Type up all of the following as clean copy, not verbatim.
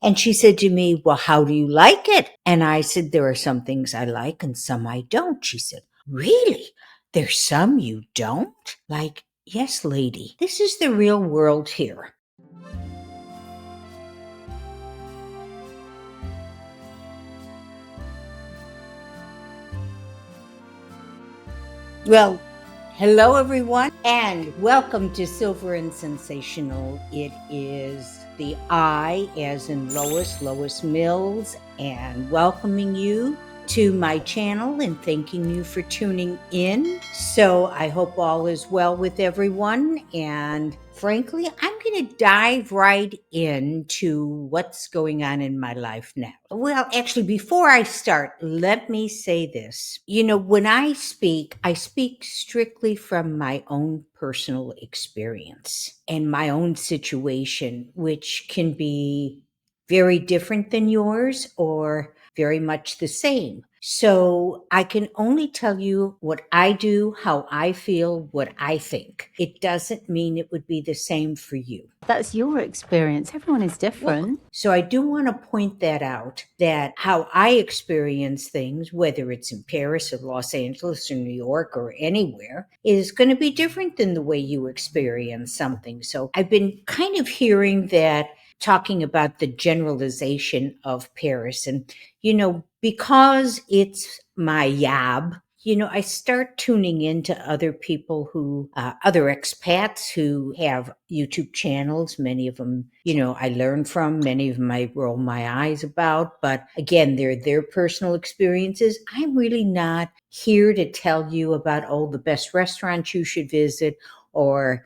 And she said to me, well, how do you like it? And I said, there are some things I like and some I don't. She said, really? There's some you don't? Like, yes, lady, this is the real world here. Well, hello, everyone, and welcome to Silver and Sensational. It is the I, as in Lois, Lois Mills, and welcoming you to my channel and thanking you for tuning in. So I hope all is well with everyone. And frankly, I'm going to dive right into what's going on in my life now. Well, actually, before I start, let me say this. When I speak strictly from my own personal experience and my own situation, which can be very different than yours or very much the same. So I can only tell you what I do, how I feel, what I think. It doesn't mean it would be the same for you. That's your experience. Everyone is different. So I do want to point that out, that how I experience things, whether it's in Paris or Los Angeles or New York or anywhere, is going to be different than the way you experience something. So I've been kind of hearing that, talking about the generalization of Paris. And, because it's my yab, I start tuning into other people other expats who have YouTube channels. Many of them, I learn from, many of them I roll my eyes about. But again, they're their personal experiences. I'm really not here to tell you about, the best restaurants you should visit, or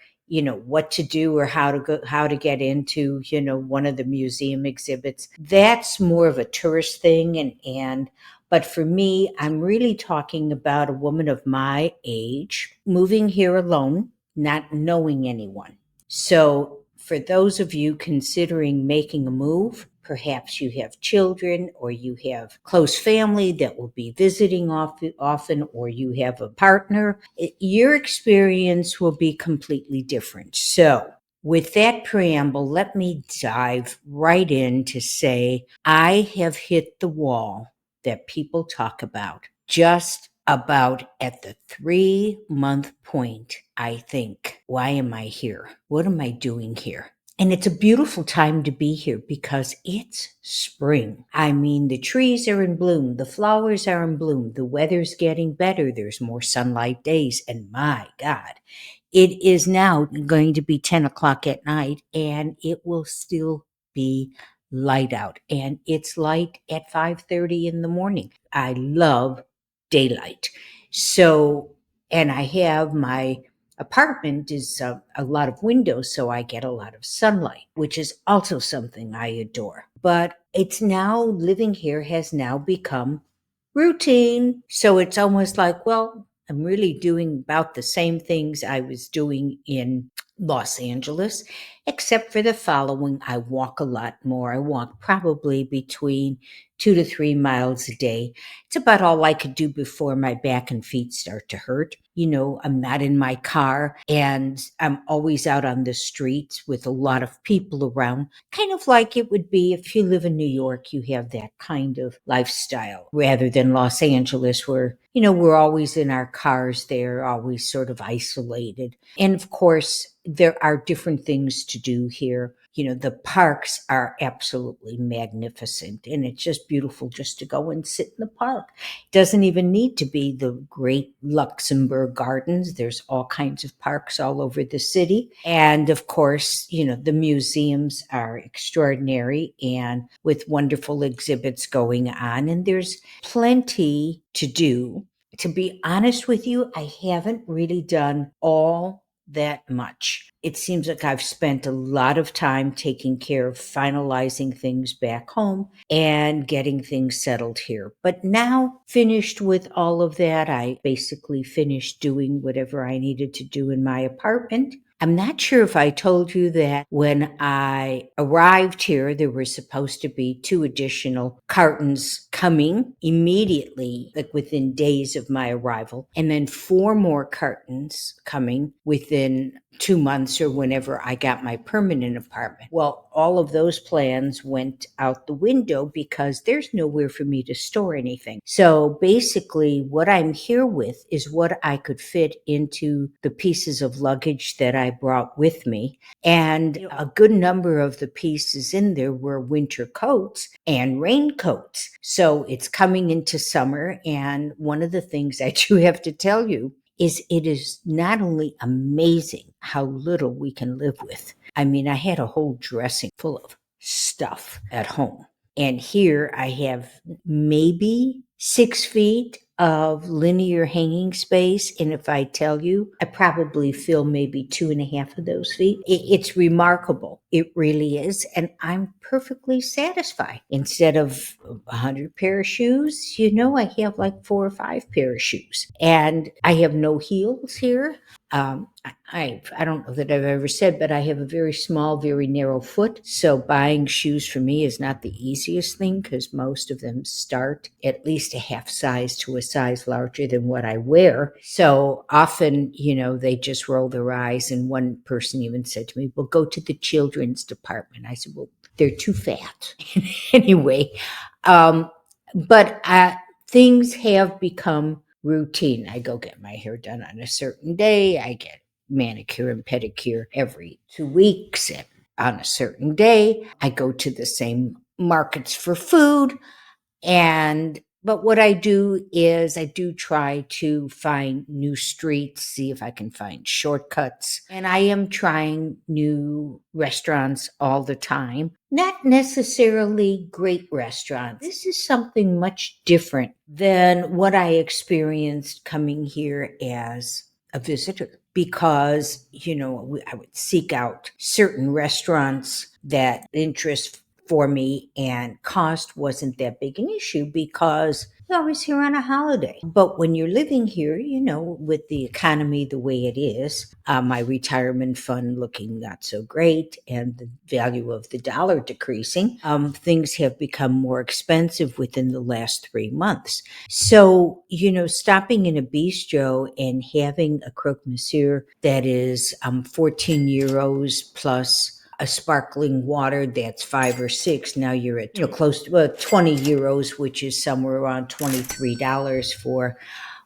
what to do or how to get into one of the museum exhibits. That's more of a tourist thing. And but for me, I'm really talking about a woman of my age moving here alone, not knowing anyone. So for those of you considering making a move, perhaps you have children or you have close family that will be visiting often, or you have a partner, your experience will be completely different. So with that preamble, let me dive right in to say I have hit the wall that people talk about just about at the 3-month point. I think, why am I here? What am I doing here? And it's a beautiful time to be here because it's spring. I mean, the trees are in bloom, the flowers are in bloom, the weather's getting better, there's more sunlight days, and my God, it is now going to be 10 o'clock at night and it will still be light out. And it's light at 5:30 in the morning. I love daylight. So, and I have my apartment is a lot of windows, so I get a lot of sunlight, which is also something I adore. But it's now, living here has now become routine. So it's almost like, well, I'm really doing about the same things I was doing in Los Angeles, except for the following. I walk a lot more. I walk probably between 2 to 3 miles a day. It's about all I could do before my back and feet start to hurt. I'm not in my car and I'm always out on the streets with a lot of people around, kind of like it would be if you live in New York, you have that kind of lifestyle rather than Los Angeles, where, we're always in our cars there, always sort of isolated. And of course, there are different things to do here. The parks are absolutely magnificent and it's just beautiful just to go and sit in the park. It doesn't even need to be the great Luxembourg gardens. There's all kinds of parks all over the city. And of course, the museums are extraordinary and with wonderful exhibits going on. And there's plenty to do. To be honest with you, I haven't really done all that much. It seems like I've spent a lot of time taking care of finalizing things back home and getting things settled here. But now, finished with all of that, I basically finished doing whatever I needed to do in my apartment. I'm not sure if I told you that when I arrived here, there were supposed to be 2 additional cartons coming immediately, like within days of my arrival, and then 4 more cartons coming within 2 months or whenever I got my permanent apartment. Well, all of those plans went out the window because there's nowhere for me to store anything. So basically, what I'm here with is what I could fit into the pieces of luggage that I brought with me. And a good number of the pieces in there were winter coats and raincoats. So it's coming into summer. And one of the things I do have to tell you is it is not only amazing how little we can live with. I mean, I had a whole dressing full of stuff at home. And here I have maybe 6 feet of linear hanging space. And if I tell you, I probably fill maybe 2.5 of those feet. It's remarkable. It really is. And I'm perfectly satisfied. Instead of 100 pair of shoes, I have like 4 or 5 pair of shoes. And I have no heels here. I don't know that I've ever said, but I have a very small, very narrow foot. So buying shoes for me is not the easiest thing because most of them start at least a half size to a size larger than what I wear. So often, they just roll their eyes. And one person even said to me, well, go to the children's department. I said, well, they're too fat. Anyway, but things have become routine. I go get my hair done on a certain day. I get manicure and pedicure every 2 weeks. And on a certain day, I go to the same markets for food. But what I do is I do try to find new streets, see if I can find shortcuts. And I am trying new restaurants all the time. Not necessarily great restaurants. This is something much different than what I experienced coming here as a visitor because, I would seek out certain restaurants that interest for me, and cost wasn't that big an issue because I was here on a holiday. But when you're living here, with the economy the way it is, my retirement fund looking not so great, and the value of the dollar decreasing, things have become more expensive within the last 3 months. So, stopping in a bistro and having a croque monsieur that is 14 euros plus a sparkling water that's 5 or 6. Now you're at close to 20 euros, which is somewhere around $23 for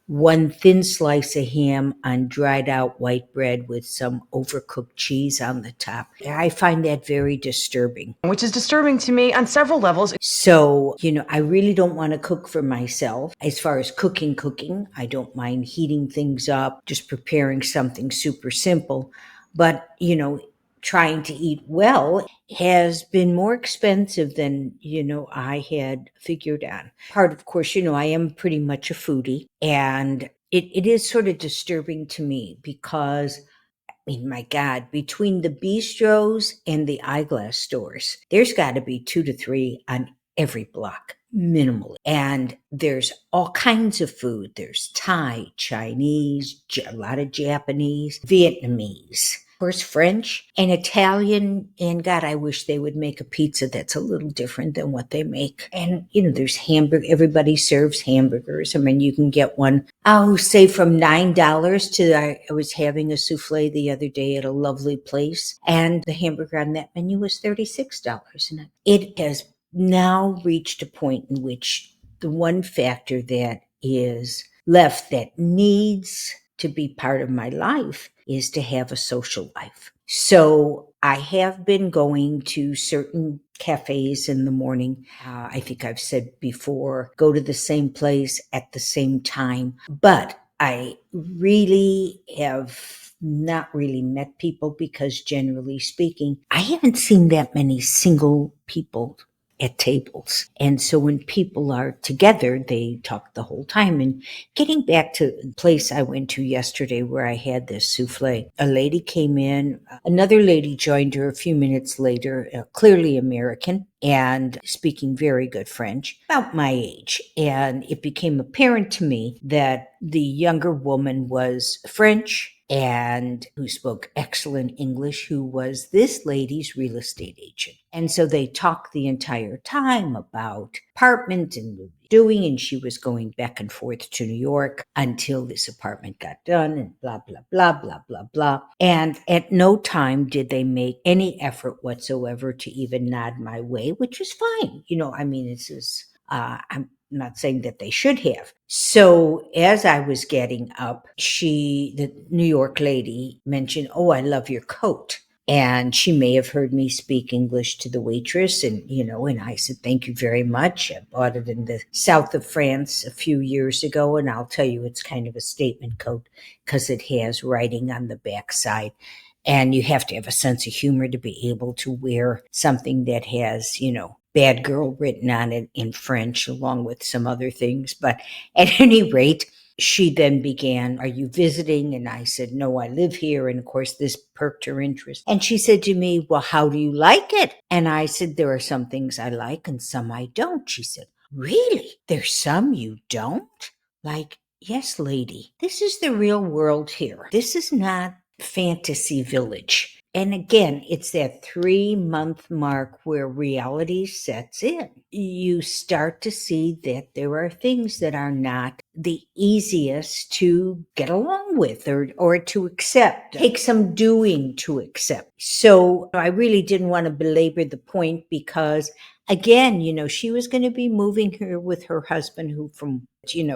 one thin slice of ham on dried out white bread with some overcooked cheese on the top. I find that very disturbing. Which is disturbing to me on several levels. So, I really don't want to cook for myself. As far as cooking, I don't mind heating things up, just preparing something super simple. But, trying to eat well has been more expensive than, I had figured on. Part, of course, I am pretty much a foodie, and it is sort of disturbing to me because my God, between the bistros and the eyeglass stores, there's got to be 2 to 3 on every block, minimally. And there's all kinds of food. There's Thai, Chinese, a lot of Japanese, Vietnamese, of course, French and Italian. And God, I wish they would make a pizza that's a little different than what they make. And, there's hamburger. Everybody serves hamburgers. You can get one, say from $9 to, I was having a souffle the other day at a lovely place. And the hamburger on that menu was $36. And it has now reached a point in which the one factor that is left that needs to be part of my life is to have a social life. So I have been going to certain cafes in the morning. I think I've said before, go to the same place at the same time. But I really have not really met people because generally speaking, I haven't seen that many single people at tables. And so when people are together, they talk the whole time. And getting back to the place I went to yesterday where I had this souffle, a lady came in, another lady joined her a few minutes later, clearly American and speaking very good French, about my age. And it became apparent to me that the younger woman was French and who spoke excellent English, who was this lady's real estate agent. And so they talked the entire time about apartment and doing, and she was going back and forth to New York until this apartment got done, and blah, blah, blah, blah, blah, blah. And at no time did they make any effort whatsoever to even nod my way, which is fine. I mean, I'm not saying that they should have. So as I was getting up, the New York lady, mentioned, "Oh, I love your coat." And she may have heard me speak English to the waitress. And I said, "Thank you very much. I bought it in the south of France a few years ago. And I'll tell you, it's kind of a statement coat because it has writing on the backside. And you have to have a sense of humor to be able to wear something that has, bad girl written on it in French, along with some other things." But at any rate, she then began, "Are you visiting?" And I said, "No, I live here." And of course, this perked her interest. And she said to me, "Well, how do you like it?" And I said, "There are some things I like and some I don't." She said, "Really? There's some you don't?" Like, yes, lady, this is the real world here. This is not fantasy village. And again, it's that 3-month mark where reality sets in. You start to see that there are things that are not the easiest to get along with or to accept. Take some doing to accept. So I really didn't want to belabor the point because, again, she was going to be moving here with her husband, who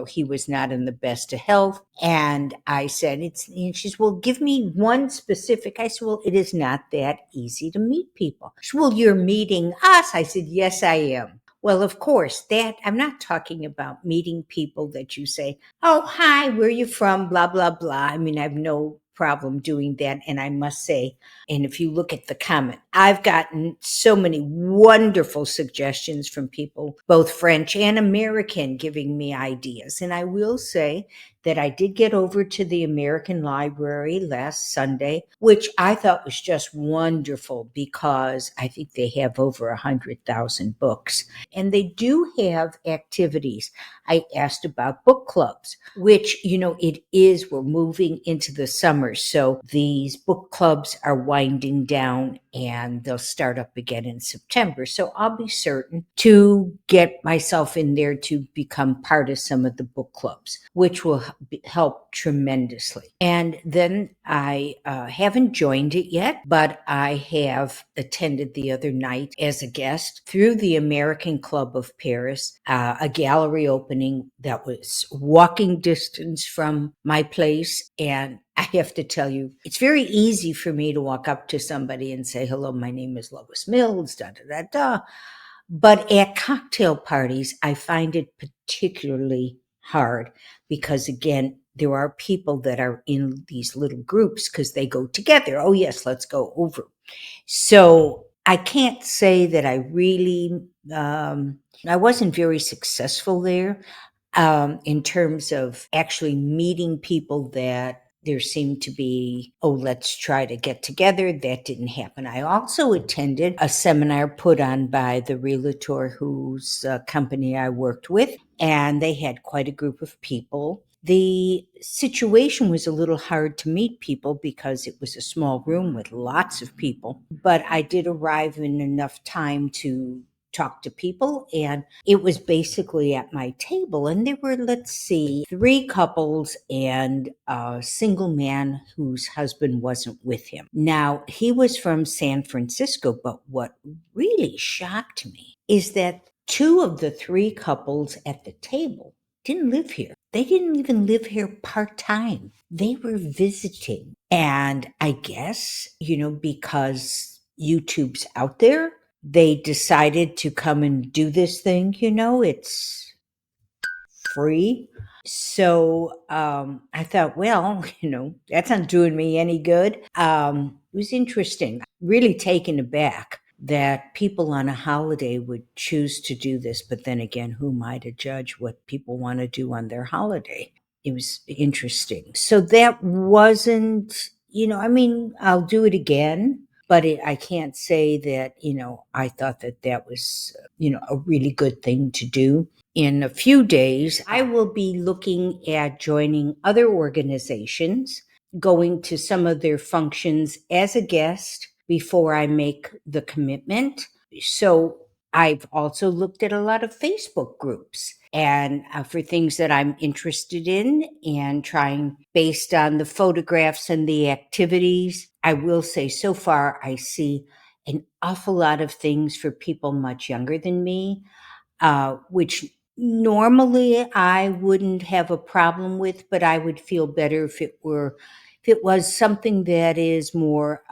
he was not in the best of health. And I said, and she said, "Well, give me one specific." I said, "Well, it is not that easy to meet people." She said, "Well, you're meeting us." I said, "Yes, I am." Well, of course, that I'm not talking about meeting people that you say, "Oh, hi, where are you from?" Blah, blah, blah. I mean, I have no problem doing that. And I must say, and if you look at the comment, I've gotten so many wonderful suggestions from people, both French and American, giving me ideas. And I will say that I did get over to the American Library last Sunday, which I thought was just wonderful because I think they have over 100,000 books. And they do have activities. I asked about book clubs, which, we're moving into the summer. So these book clubs are winding down and they'll start up again in September. So I'll be certain to get myself in there to become part of some of the book clubs, which will help tremendously. And then I haven't joined it yet, but I have attended the other night as a guest through the American Club of Paris, a gallery opening that was walking distance from my place. And I have to tell you, it's very easy for me to walk up to somebody and say, "Hello, my name is Lois Mills, da da da da." But at cocktail parties, I find it particularly hard because, again, there are people that are in these little groups because they go together. "Oh, yes, let's go over." So I can't say that I wasn't very successful there in terms of actually meeting people that there seemed to be, "Oh, let's try to get together." That didn't happen. I also attended a seminar put on by the realtor whose company I worked with, and they had quite a group of people. The situation was a little hard to meet people because it was a small room with lots of people, but I did arrive in enough time to talk to people, and it was basically at my table. And there were, let's see, 3 couples and a single man whose husband wasn't with him. Now, he was from San Francisco, but what really shocked me is that 2 of the 3 couples at the table didn't live here. They didn't even live here part-time. They were visiting. And I guess, because YouTube's out there, they decided to come and do this thing. It's free. So I thought, well, that's not doing me any good. It was interesting, really taken aback that people on a holiday would choose to do this. But then again, who am I to judge what people want to do on their holiday? It was interesting. So that wasn't, I'll do it again, but I can't say that, I thought that was, a really good thing to do. In a few days, I will be looking at joining other organizations going to some of their functions as a guest before I make the commitment. So I've also looked at a lot of Facebook groups and for things that I'm interested in and trying based on the photographs and the activities. I will say so far I see an awful lot of things for people much younger than me, which normally I wouldn't have a problem with, but I would feel better if it was something that is more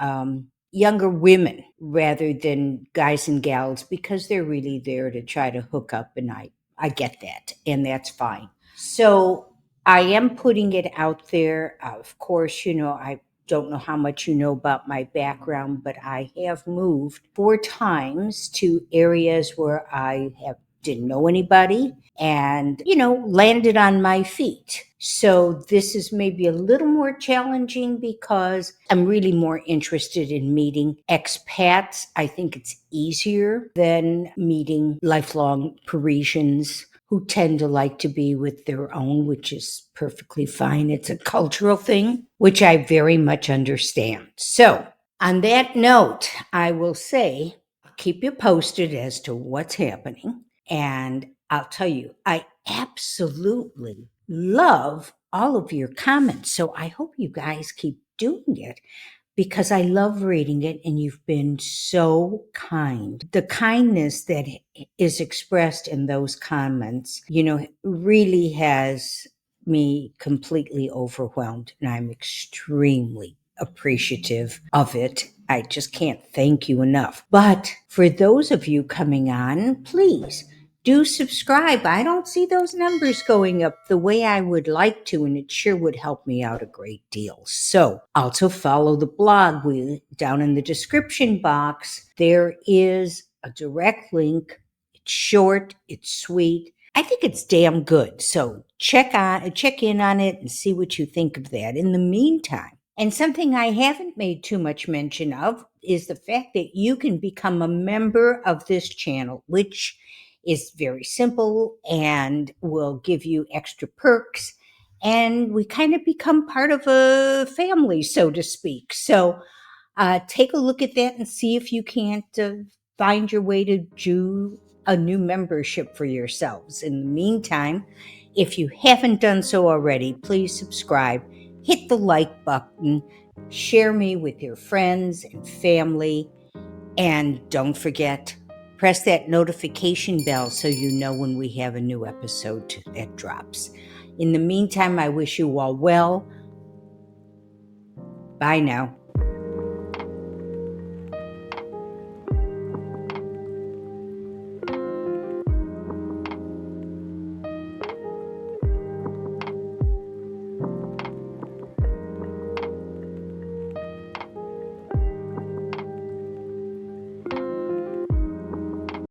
younger women rather than guys and gals, because they're really there to try to hook up, and I get that, and that's fine. So I am putting it out there. Of course, I don't know how much you know about my background, but I have moved 4 times to areas where I have didn't know anybody and, landed on my feet. So this is maybe a little more challenging because I'm really more interested in meeting expats. I think it's easier than meeting lifelong Parisians who tend to like to be with their own, which is perfectly fine. It's a cultural thing, which I very much understand. So, on that note, I will say, I'll keep you posted as to what's happening. And I'll tell you, I absolutely love all of your comments. So I hope you guys keep doing it because I love reading it and you've been so kind. The kindness that is expressed in those comments, really has me completely overwhelmed, and I'm extremely appreciative of it. I just can't thank you enough. But for those of you coming on, please do subscribe. I don't see those numbers going up the way I would like to, and it sure would help me out a great deal. So also follow the blog. Down in the description box, there is a direct link. It's short, it's sweet. I think it's damn good. So check in on it and see what you think of that. In the meantime, and something I haven't made too much mention of is the fact that you can become a member of this channel, which is very simple and will give you extra perks. And we kind of become part of a family, so to speak. So take a look at that and see if you can't find your way to do a new membership for yourselves. In the meantime, if you haven't done so already, please subscribe, hit the like button, share me with your friends and family, and don't forget, press that notification bell so you know when we have a new episode that drops. In the meantime, I wish you all well. Bye now.